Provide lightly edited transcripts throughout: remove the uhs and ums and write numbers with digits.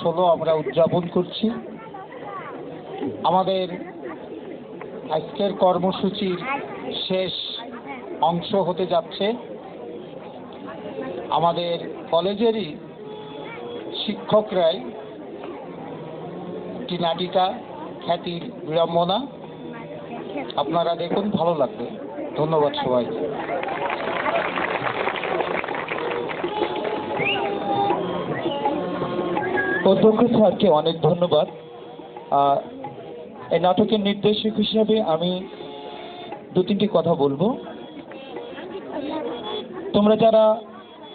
হলো আমরা উদযাপন করছি। আমাদের আজকের কর্মসূচির শেষ অংশ হতে যাচ্ছে। আমাদের কলেজেরই শিক্ষকরাই একটি নাটিকা খ্যাতির বিড়ম্বনা, আপনারা দেখুন, ভালো লাগবে। ধন্যবাদ সবাইকে। অধ্যক্ষ স্যারকে অনেক ধন্যবাদ। এই নাটকের নির্দেশক হিসাবে আমি দু তিনটি কথা বলবো। তোমরা যারা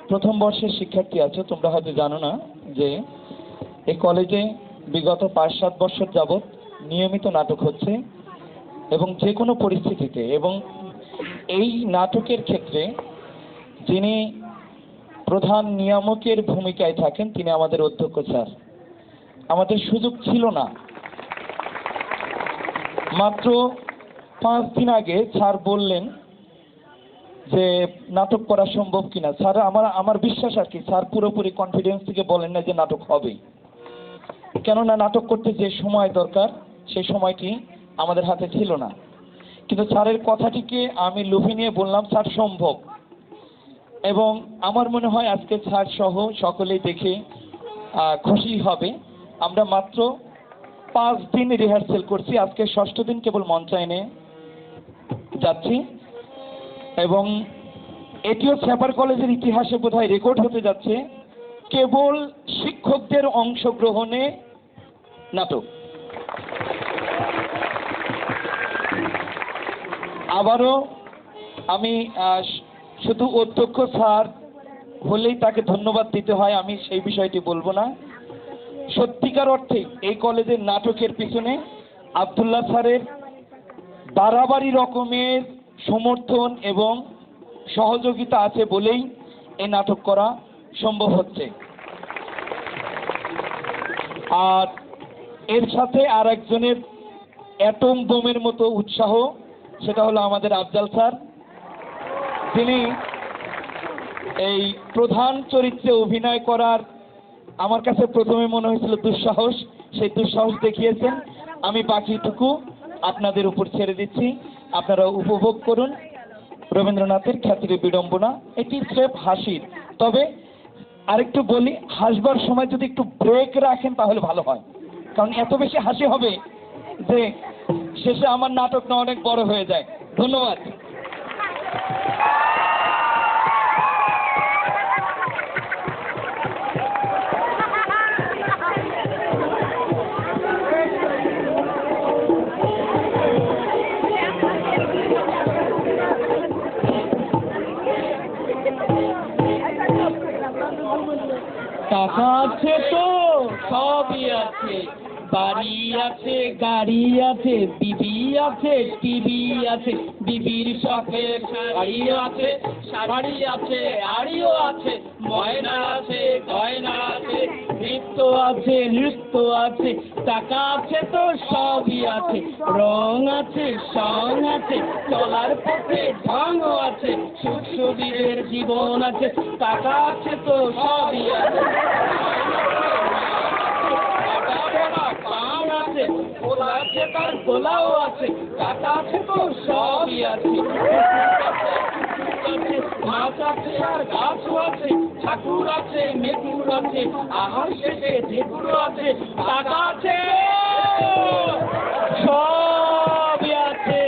প্রথম বর্ষের শিক্ষার্থী আছো, তোমরা হয়তো জানো না যে এই কলেজে বিগত 5-7 বছর যাবৎ নিয়মিত নাটক হচ্ছে এবং যে কোনো পরিস্থিতিতে, এবং এই নাটকের ক্ষেত্রে যিনি প্রধান নিয়ামকের ভূমিকায় থাকেন তিনি আমাদের অধ্যক্ষ স্যার। আমাদের সুযোগ ছিল না। মাত্র 5 দিন আগে স্যার বললেন যে নাটক করা সম্ভব কিনা। স্যার আমার বিশ্বাস আর কি, স্যার পুরোপুরি কনফিডেন্স থেকে বলেন না যে নাটক হবে, কেননা নাটক করতে যে সময় দরকার সেই সময়টি আমাদের হাতে ছিল না। কিন্তু স্যারের কথাটিকে আমি লুফে নিয়ে বললাম স্যার সম্ভব, এবং আমার মনে হয় আজকে স্যার সহ সকলেই দেখে খুশি হবে। আমরা মাত্র 5 দিন রিহার্সেল করছি, আজকে 6ষ্ঠ দিন কেবল মঞ্চায়নে যাচ্ছি, এবং এটিও স্যাপার কলেজের ইতিহাসে বোধহয় রেকর্ড হতে যাচ্ছে কেবল শিক্ষকদের অংশগ্রহণে নাটক। আবারও আমি শুধু অধ্যক্ষ স্যার হলেই তাকে ধন্যবাদ দিতে হয় আমি সেই বিষয়টি বলবো না। সত্যিকার অর্থে এই কলেজের নাটকের পিছনে আব্দুল্লাহ স্যারের বাড়াবাড়ি রকমের সমর্থন এবং সহযোগিতা আছে বলেই এই নাটক করা সম্ভব হচ্ছে। আর এর সাথে আর একজনের অ্যাটম বোমের মতো উৎসাহ, সেটা হলো আমাদের আফজাল স্যার। তিনি এই প্রধান চরিত্রে অভিনয় করার আমার কাছে প্রথমে মনে হয়েছিল দুঃসাহস, সেই দুঃসাহস দেখিয়েছেন। আমি বাকিটুকু আপনাদের উপর ছেড়ে দিচ্ছি, আপনারা উপভোগ করুন রবীন্দ্রনাথের খ্যাতির বিড়ম্বনা। এটি স্রেফ হাসির, তবে আরেকটু বলি, হাসবার সময় যদি একটু ব্রেক রাখেন তাহলে ভালো হয়, কারণ এত বেশি হাসি হবে যে শেষে আমার নাটকটা অনেক বড় হয়ে যায়। ধন্যবাদ। টাকা আছে তো সবই আছে, বাড়ি আছে, গাড়ি আছে, বিবি আছে, টিভি আছে, বিবির শখে শাড়ি আছে, শাড়ি আছে, আড়িও আছে, ময়না আছে, গয়না আছে, নৃত্য আছে, নৃত্য আছে। টাকা আছে তো সবই আছে, রং আছে, সং আছে, চলার পথে ঢংও আছে, সুখ সুবিধের জীবন আছে। টাকা আছে তো সবই আছে, গোলা আছে, তার গোলাও আছে। টাকা আছে তো সবই আছে, মাছ আছে আর গাছও আছে, ঠাকুর আছে, মেকুর আছে, আহার শেষে ঢেকুর আছে। টাকা আছে সবই আছে।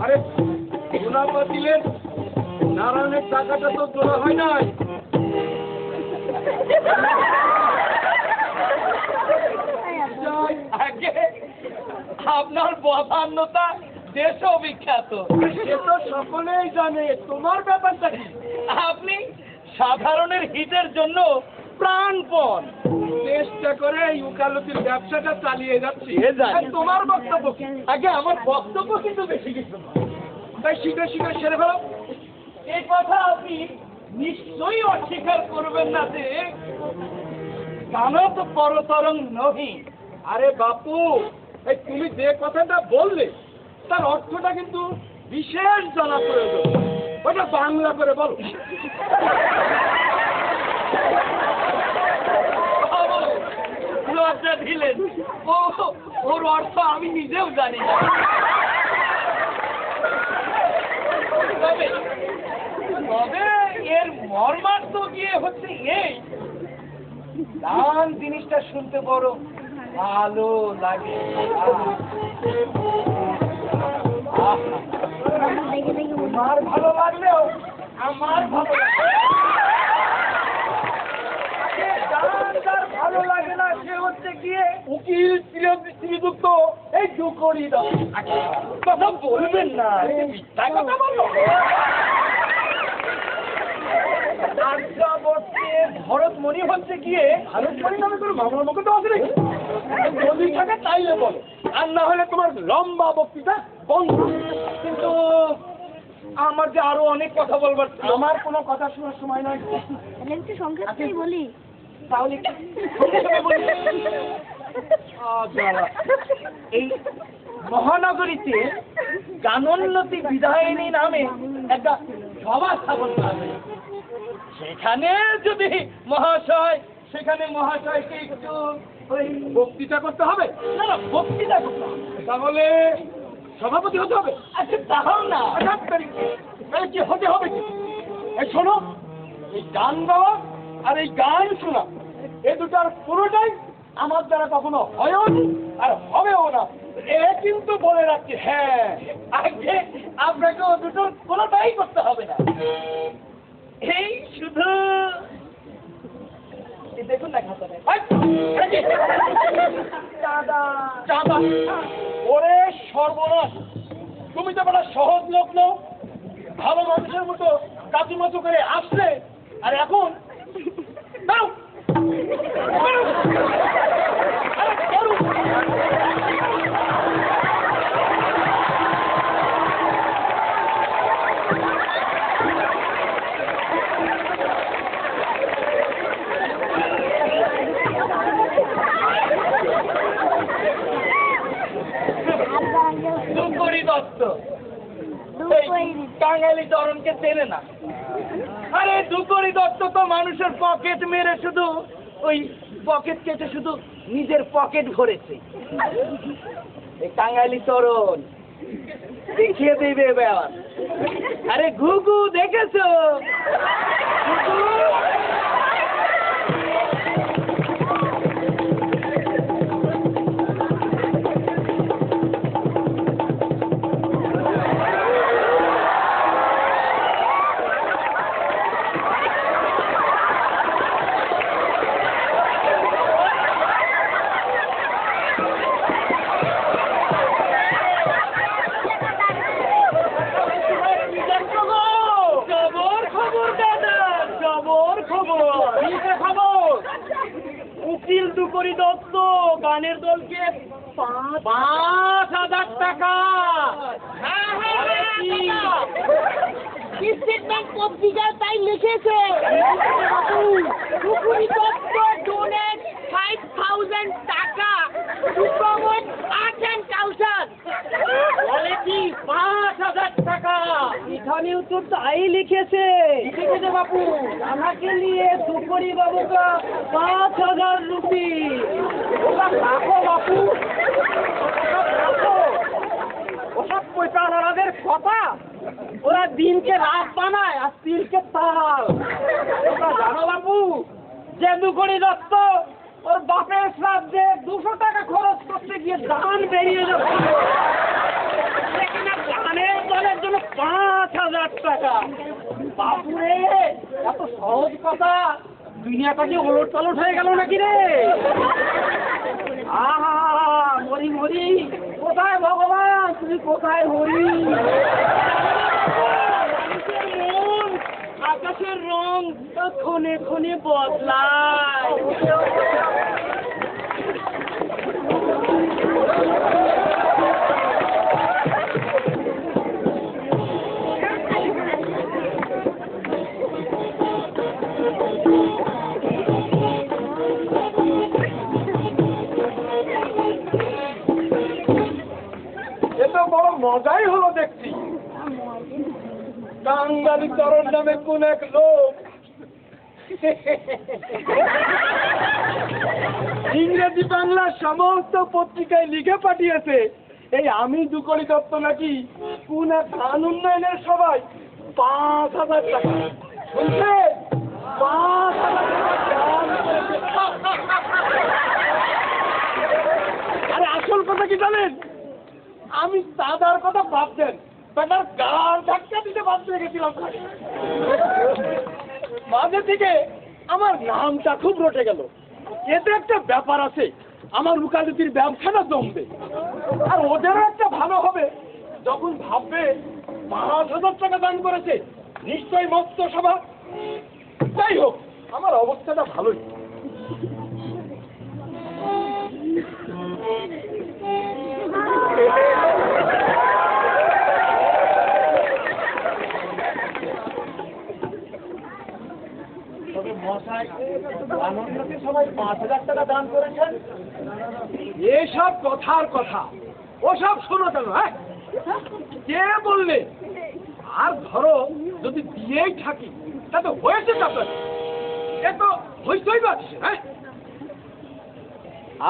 আরে গোলাপা দিলেন, নারায়ণের টাকাটা তো তোলা হয় নাই। আপনার বদান্যতা দেশও বিখ্যাত, সে তো সকলেই জানে। তোমার ব্যাপারটা কি? আপনি সাধারণের হিতের জন্য প্রাণপণ চেষ্টা করে এই উকালতির ব্যবসাটা চালিয়ে যাচ্ছি। জানি। তোমার বক্তব্য কি? আগে আমার বক্তব্য কিন্তু বেশি কিছু নয়, তাই শীঘ্র শীঘ্র সেরে ফেলো। এই কথা আপনি নিশ্চয়ই অস্বীকার করবেন না যে গানও তো পরতরং নহি। আরে বাপু, এই তুমি যে কথাটা বললে তার অর্থটা কিন্তু বিশেষ জানা প্রয়োজন। ওটা বাংলা করে বলো। লজ্জা দিলেন, ওর অর্থ আমি নিজেও জানি না। তবে তবে এর মর্মার্থ গিয়ে হচ্ছে এই, গান জিনিসটা শুনতে বড় ভালো লাগে। আমার ভালো লাগলেও আমার ভালো লাগে। গান যার ভালো লাগে না সে হচ্ছে গিয়ে উকিল শ্রীযুক্ত এই দুকড়ি দাও। কথা বলবেন না, মিথ্যা কথা বলো। ভরতমণি হচ্ছে গিয়ে ভারতমণি নামে কোনো মামলার মুখে তো আছে নাকি? যদি থাকে তাইলে বলো, আর না হলে তোমার লম্বা বক্তৃতা বন্ধ। কিন্তু আমার যে আরো অনেক কথা বলবার, আমার কোনো কথা শোনার সময় নয়। একটু সংক্ষেপেই বলি। তাহলে সঙ্গে সঙ্গে বলি। এই মহানগরীতে গানোন্নতি বিধায়িনী নামে একটা সভা স্থাপন করা হয়। সেখানে যদি সেখানে মহাশয়কে একটু ওই বক্তৃতা করতে হবে? না না, বক্তৃতা করতে হবে। তাহলে সভাপতি হতে হবে? আচ্ছা তাহাও না, কি হতে হবে কি? এই শোনো, এই গান গাওয়া আর এই গান শোনা এই দুটার পুরোটাই আমার দ্বারা কখনো হয়ও নি আর হবেও না, এ কিন্তু বলে রাখছি। হ্যাঁ, আগে আপনাকে ও দুটোর কোনোটাই করতে হবে না। এই শুধু দেখুন না খাতাটা। চাঁদা। ওরে সর্বনাশ, তুমি তো বড় সহজ লোক নও, ভালো মানুষের মতো কাচুমাচু করে আসলে, আর এখন দাও দুকড়ি দত্ত টাঙ্গাইলি চরণকে চেনে না। আরে দুকড়ি দত্ত তো মানুষের পকেট মেরে শুধু ওই পকেট কেটে শুধু নিজের পকেট ভরেছে। এই টাঙ্গাইলি চরণ দেখিয়ে দেবে এবার। আরে ঘুঘু দেখেছো? উকিল দুকড়ি দত্ত গানের দলকে 5,000 টাকা। পত্রিকায় তাই লিখেছে। দুকড়ি দত্ত ডোনেট 5,000 টাকা to promote arts and culture। বলে কি 5,000 টাকা? এখানেও তো তাই লিখেছে। লিখেছে বাবু, আমাকে নিয়ে দুকড়ি বাবুকা 5,000 রুপি। রাখো বাবু, ওসব পয়সাওয়ালাদের কথা, ওরা দিনকে রাত বানায় আর তিলকে তাল। ওরা জানো বাবু, যে দুকড়ি দত্ত ওর বাপের শ্রাদ্ধে 200 টাকা খরচ করতে গিয়ে দান বেরিয়ে যাচ্ছে, সেখানে গানের দলের জন্য 5,000 টাকা। বাপুরে, এত সহজ কথা দুনিয়াটা কি ওলট পালট হয়ে গেল নাকি রে? আহা, মরি মরি, কোথায় ভগবান, তুমি কোথায় হরি? মন আকাশের রং ক্ষণে ক্ষণে বদলায়। মজাই হলো দেখছি। বাঙালি চরণ নামে কোন এক লোক ইংরেজি বাংলা সমস্ত পত্রিকায় লিখে পাঠিয়েছে, এই আমি দুকড়ি দত্ত নাকি কোন এক ধান উন্নয়নের সবাই 5,000 টাকা শুনছে 5,000 টাকা দান করেছে। আরে আসল কথা কি জানেন, আমি দাদার কথা ভাবতেন, বেটার গাড় ধাক্কা দিতে বাধ্য হয়ে গেছিলাম। মাঝে থেকে আমার নামটা খুব রটে গেল। এতে একটা ব্যাপার আছে, আমার উকালতির ব্যবসাটা জমবে, আর ওদেরও একটা ভালো হবে। যখন ভাববে 5,000 টাকা দান করেছে, নিশ্চয়ই মস্ত সভা। যাই হোক, আমার অবস্থাটা ভালোই। তবে মশাই, আনন্দকে সবাই 5,000 টাকা দান করেছেন, এসব কথার কথা ওসব শোনো কেন? হ্যাঁ, কে বললে? আর ধরো যদি দিয়েই থাকি তাতে হয়েছে তাতে এ তো হইতেই পারছে। হ্যাঁ,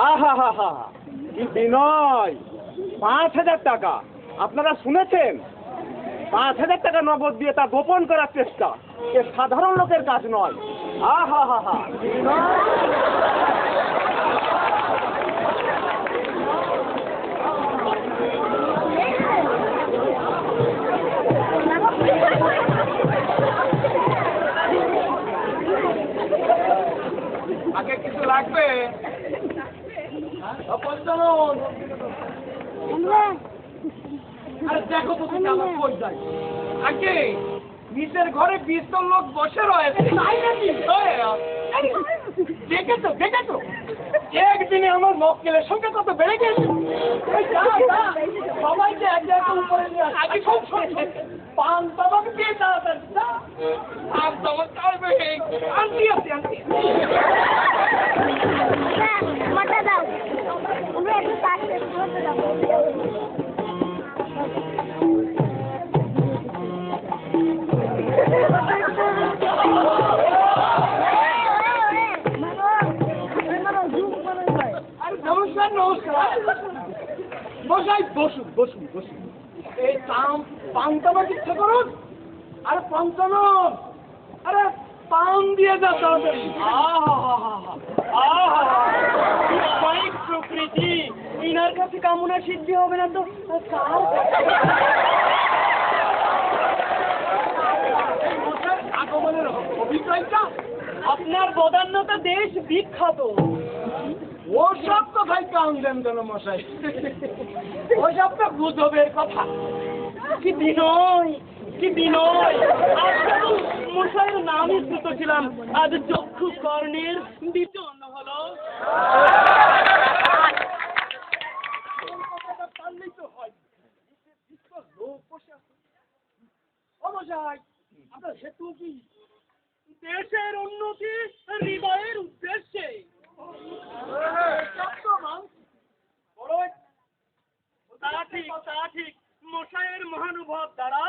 আহা হা হা, কি বিনয়! 5,000 টাকা আপনারা শুনেছেন? 5,000 টাকা নগদ দিয়ে তা গোপন করার চেষ্টা, এ সাধারণ লোকের কাজ নয়। আহা হা হা, আগে কিছু লাগবে? পঞ্চানন, আরে দেখো তো তুমি আমার কই যাই। আগে নিজের ঘরে 20 লোক বসে রয়েছে, তাই নাকি? দেখেছো দেখেছো, একদিনে আমার মক্কেলের সংখ্যা কত বেড়ে গেছে। সবাইকে একে একে উপরে নিয়ে আসে। পান তামাক দিয়ে তাড়াতাড়ি পান তামাক খাবে। আনটি আছে, আনটি মটা দাও, ওগুলো একটু তাড়াতাড়ি করতে দাও। নমস্কার নমস্কার। মশাই বসুন বসুন বসুন। এই পান তামাক ইচ্ছা করুন। আরে পঞ্চানন, আরে পান দিয়ে যা তাড়াতাড়ি। প্রকৃতি, ইনার কাছে কামনা সিদ্ধি হবে না তো আগমনের অভিপ্রায়টা? আপনার বদান্যতা দেশ বিখ্যাত। ওসব কথাই কান দেন কেন মশাই? ওসব তো গুজবের কথা। কি বিনয়, কি বিনয়! মশাইয়ের নামই শ্রুত ছিলাম, আজ চক্ষু কর্ণের বিচন্ন হলো। পারলেই তো হয়। লোক বসে আছে। ও মশাই, আপনার সেতু কি দেশের উন্নতি হৃদয়ের উদ্দেশ্যে? তা ঠিক, মশাইয়ের মহানুভব দ্বারা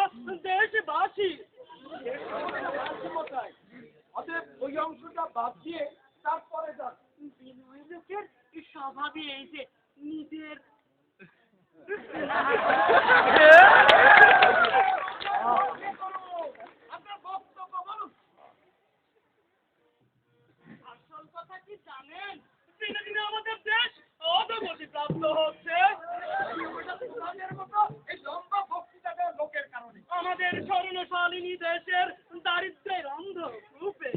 দেশবাসী। অতএব ওই অংশটা বাদ দিয়ে তারপরে যান। বিনয় লোকের স্বভাবই এই যে নিজের আপনার বক্তব্য বলুন। আসল কথা কি জানেন? দিনে দিনে আমাদের দেশ অধোগতি প্রাপ্ত হচ্ছে। এই লম্বা বক্তৃতাটা লোকের কারণে আমাদের স্বর্ণশালিনী দেশের দারিদ্র্যের অন্ধকূপে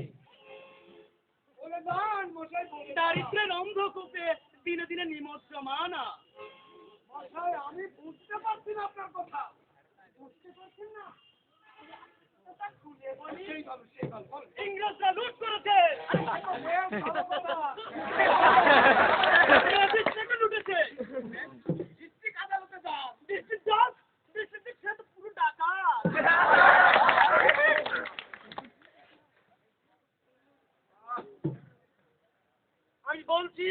দারিদ্র্যের অন্ধকূপে দিনে দিনে নিমজ্জমান। মশাই, আমি বুঝতে পারছি না আপনার কথা। বুঝতে পারছেন না? ইংরেজরা লুট করেছে, লুটেছে। ডিস্ট্রিক্ট আদালতে যান। ডিস্ট্রিক্ট জজ, ডিস্ট্রিক্ট সে তো পুরো ডাকাত। আমি বলছি,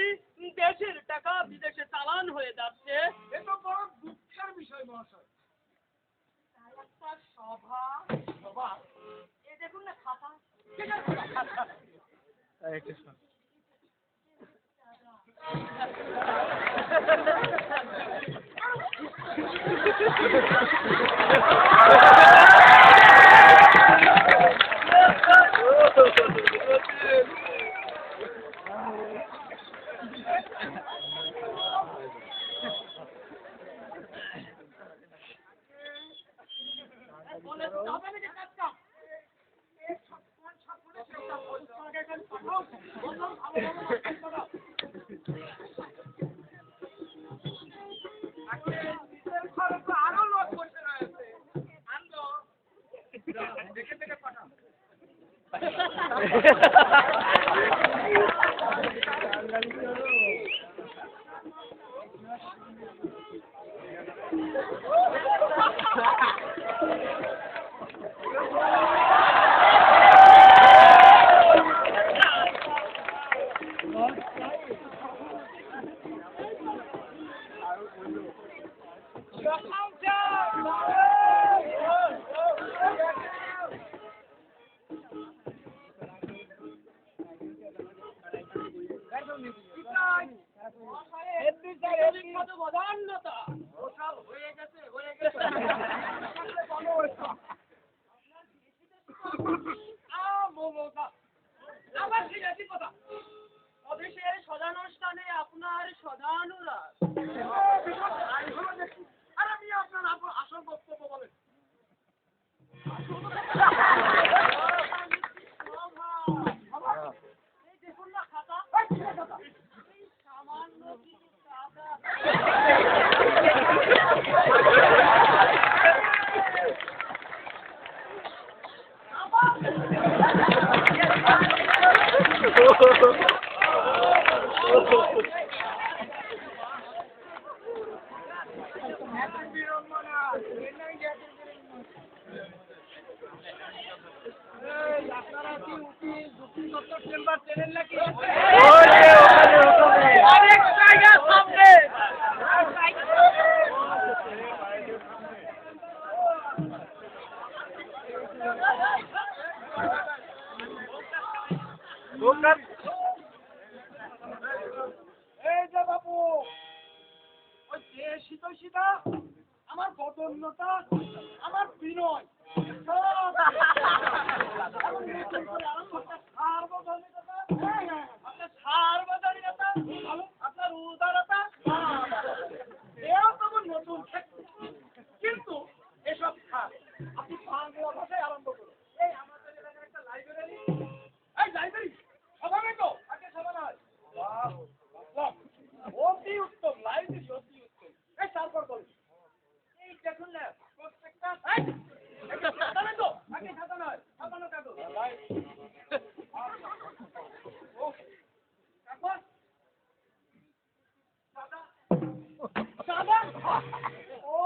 দেশের টাকা বিদেশে চালান হয়ে যাচ্ছে। এ তো বড় দুঃখের বিষয় মহাশয়। একটা সভা বাবা এ দেখুন না খাতা বলে তবে নাকি কাজটা এই সবসময় সবগুলো সেটা বলছো আগে এখানে পাঠাও বললাম ভালো আরো লোক বসে রয়েছে আনলো দেখে দেখে পাঠাও আবার ঠিক আছে কথা অফিসের সদানুষ্ঠানে আপনার সদানুরাগ আর আমি আপনার আসল বক্তব্য বলেন এই দেখুন না খাতা এই সামান্য কিছু টাকা আপনারা কি যুক্তিতত্ত্ব চেম্বার চেনেন নাকি অনেক জায়গা সামনে এই যে বাবু ওই যে শীতশীতা আমার বদন্যতা আমার বিনয় সব আপনার সার্বজনীনতা আপনার উদারতা এও তো নতুন কিন্তু এসব আপনি বাংলা ভাষায় আরম্ভ করুন এই আমাদের এলাকার একটা লাইব্রেরি এই লাইব্রেরি সভা নেই তো আগে সভা নয় অতি উত্তম লাইব্রেরি অতি উত্তম এই তারপর বলুন এই দেখুন না প্রত্যেকটা খাতা নেই তো আগে খাতা নয় ছাপানো কাগজ সাদা ও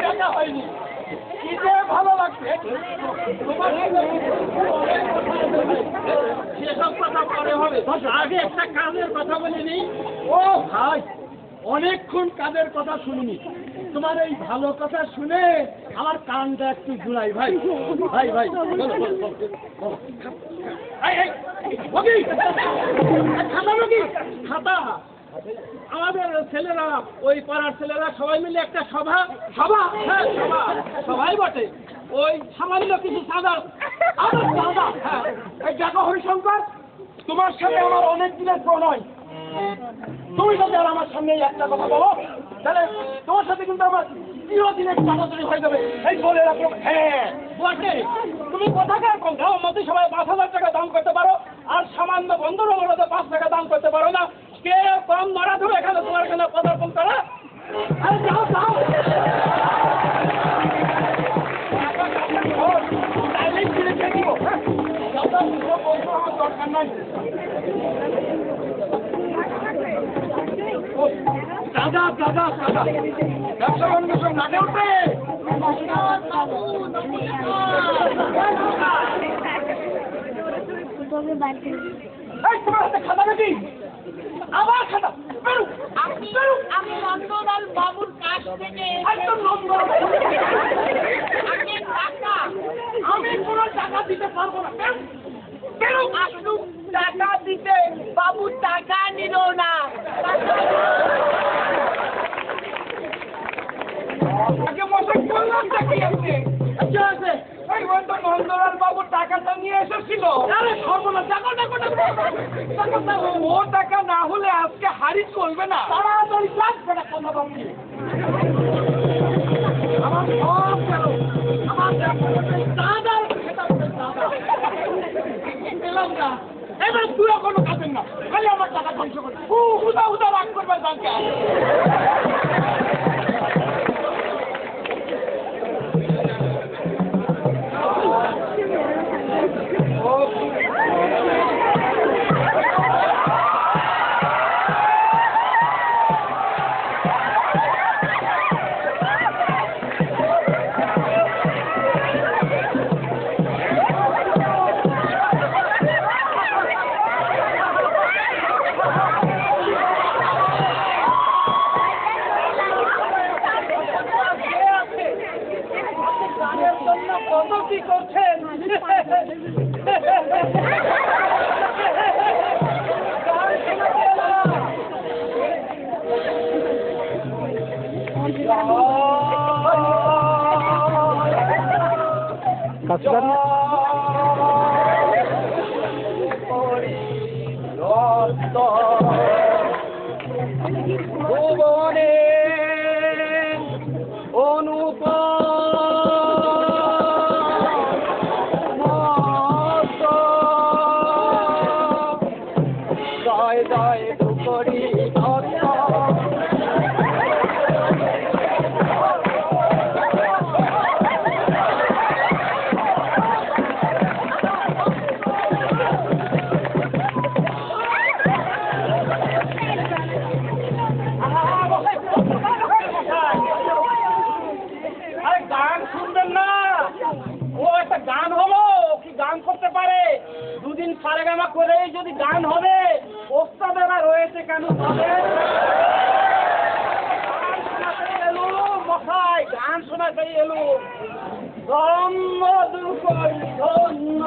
দেখা হয়নি কি যে ভালো লাগছে সেসব কথা পরে হবে, আগে একটা কাজের কথা বলে নিই। ও ভাই, অনেকক্ষণ কাজের কথা শুনিনি, তোমার এই ভালো কথা শুনে আমার কানটা একটু জুড়াই। ভাই ভাই ভাই বলো, বলো, বলো, বলো। খাতা নাকি খাতা? আমাদের ছেলেরা, ওই পাড়ার ছেলেরা সবাই মিলে একটা সভা, হ্যাঁ সবাই বটে, ওই সামান্য কিছু চাঁদা, হ্যাঁ, এই দেখো হরিশঙ্কর, তোমার সাথে আমার অনেক দিনের প্রণয়। তুমি যদি আর আমার সামনে এই একটা কথা বলো, তাহলে তোমার সাথে কিন্তু আমার চিরদিনের চাটাচাটি হয়ে যাবে, এই বলে রাখো। হ্যাঁ বটে, তুমি কোথাকার গাঁও মধ্যে সবাই 5,000 টাকা দান করতে পারো, আর সামান্য বন্ধুর মধ্যে 5 টাকা দান করতে পারো না। কে কম নড়া ধরে এখানে তোমার এখানে পদার্পণ করা? আরে যাও যাও, তাইলেই ফিরে খেয়ে দিব। আমার দরকার নাই। দাদা দাদা দাদা, ব্যবসা বাণিজ্য সব নাটে উঠবে। এই তোমার হাতে খাতা নাকি? আবার খাতা, বেরু বেরু। আমি নন্দলাল বাবুর কাছ থেকে একদম নম্বর। আমি টাকা আমি কোনো টাকা দিতে পারবো না, বেরু বেরু। আসলু টাকা দিতে বাবু টাকা নিল না। আগে মশাই বললাম কি আপনি? আচ্ছা আছে, এই বন্ধু নন্দলাল বাবু টাকাটা নিয়ে এসেছিল। আরে সর্বনাশ, দেখো দেখো দেখো, ও টাকা না হলে আজকে হাড়ি চলবে না। তাড়াতাড়ি লাগবে না কথা বলছি। আমার সব গেল, আমার দাদা পেলাম না। এবার তুইও কোনো কাজের না, খালি আমার টাকা ধ্বংস করে উদা উদা রাগ করবে ব্যাংকে। কত কি করছেন? ভুবনে জয় জয় দুকরি গান শুনবেন না? ও একটা গান হলো কি গান করতে পারে? দুদিন সারেগামা করেই যদি গান হবে, ওস্তাদেরা রয়েছে কেন তবে? গান শোনাতেই এলো মশাই, গান শোনাতেই এলো। ধন্য দুকরি ধন্য,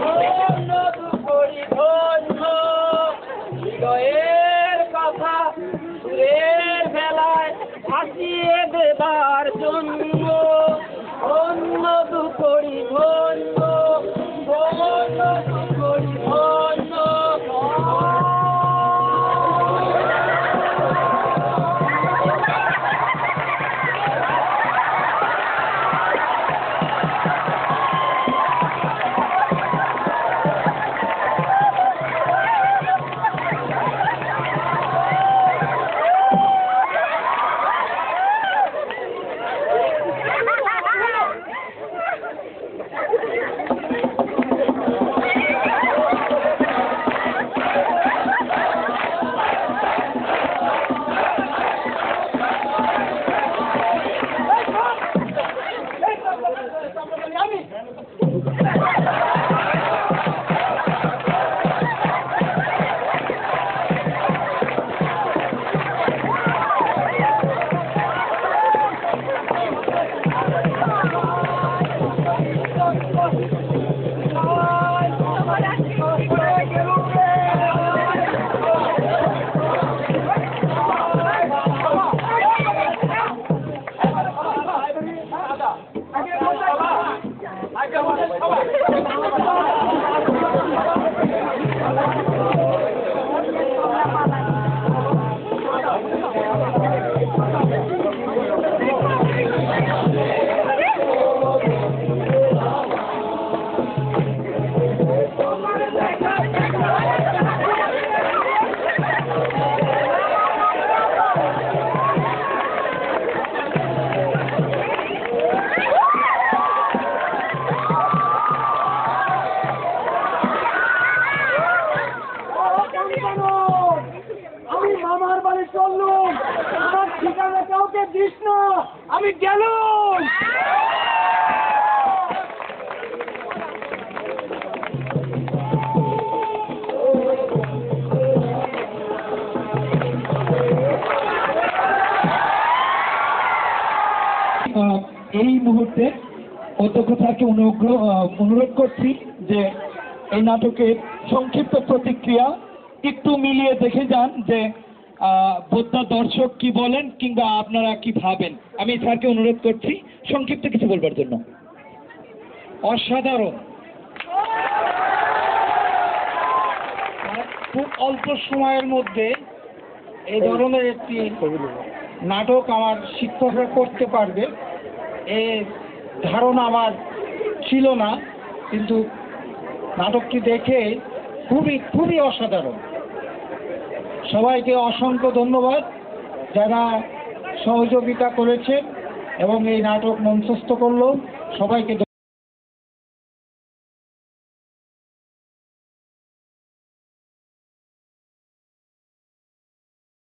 ধন্য দুকরি ধন্য, হৃদয়ের কথা সুরের বেলায় ভাসিয়ে দেবার জন্য। ধন্য দুকরি ধন্য, ধন্য দুকরি ধন্য। ঠিকানা কাউকে দিস না, আমি গেলাম। এই মুহূর্তে অধ্যক্ষ স্যারকে অনুরোধ করছি যে এই নাটকের সংক্ষিপ্ত প্রতিক্রিয়া একটু মিলিয়ে দেখে যান যে বোদ্ধা দর্শক কি বলেন কিংবা আপনারা কি ভাবেন। আমি স্যারকে অনুরোধ করছি সংক্ষিপ্ত কিছু বলবার জন্য। অসাধারণ, খুব অল্প সময়ের মধ্যে এই ধরনের একটি নাটক আমার শিক্ষকরা করতে পারবে এই ধারণা আমার ছিল না, কিন্তু নাটকটি দেখে খুবই অসাধারণ। সবাইকে অসংখ্য ধন্যবাদ যারা সহযোগিতা করেছেন এবং এই নাটক মঞ্চস্থ করলো, সবাইকে